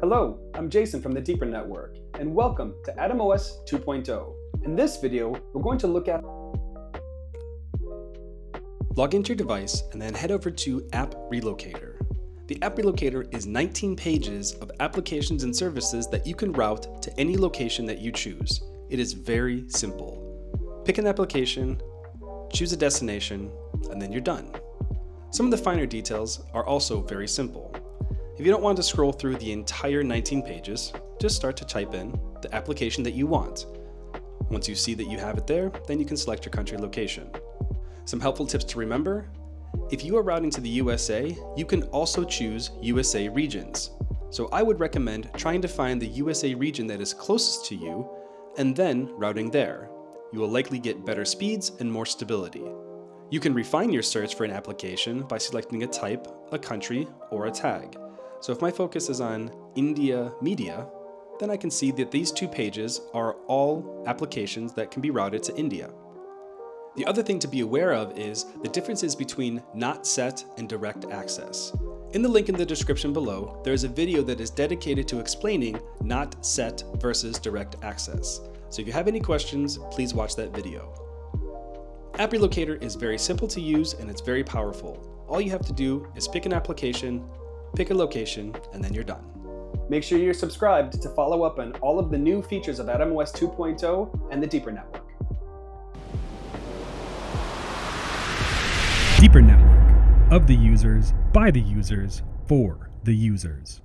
Hello, I'm Jason from the Deepernauts, and welcome to AtomOS 2.0. In this video, we're going to look at log into your device and then head over to App Relocator. The App Relocator is 19 pages of applications and services that you can route to any location that you choose. It is very simple. Pick an application, choose a destination, and then you're done. Some of the finer details are also very simple. If you don't want to scroll through the entire 19 pages, just start to type in the application that you want. Once you see that you have it there, then you can select your country location. Some helpful tips to remember: if you are routing to the USA, you can also choose USA regions. So I would recommend trying to find the USA region that is closest to you and then routing there. You will likely get better speeds and more stability. You can refine your search for an application by selecting a type, a country, or a tag. So if my focus is on India media, then I can see that these two pages are all applications that can be routed to India. The other thing to be aware of is the differences between not set and direct access. In the link in the description below, there is a video that is dedicated to explaining not set versus direct access. So if you have any questions, please watch that video. App Relocator is very simple to use and it's very powerful. All you have to do is pick an application, pick a location, and then you're done. Make sure you're subscribed to follow up on all of the new features of AtomOS 2.0 and the Deepernauts. Deeper Network, of the users, by the users, for the users.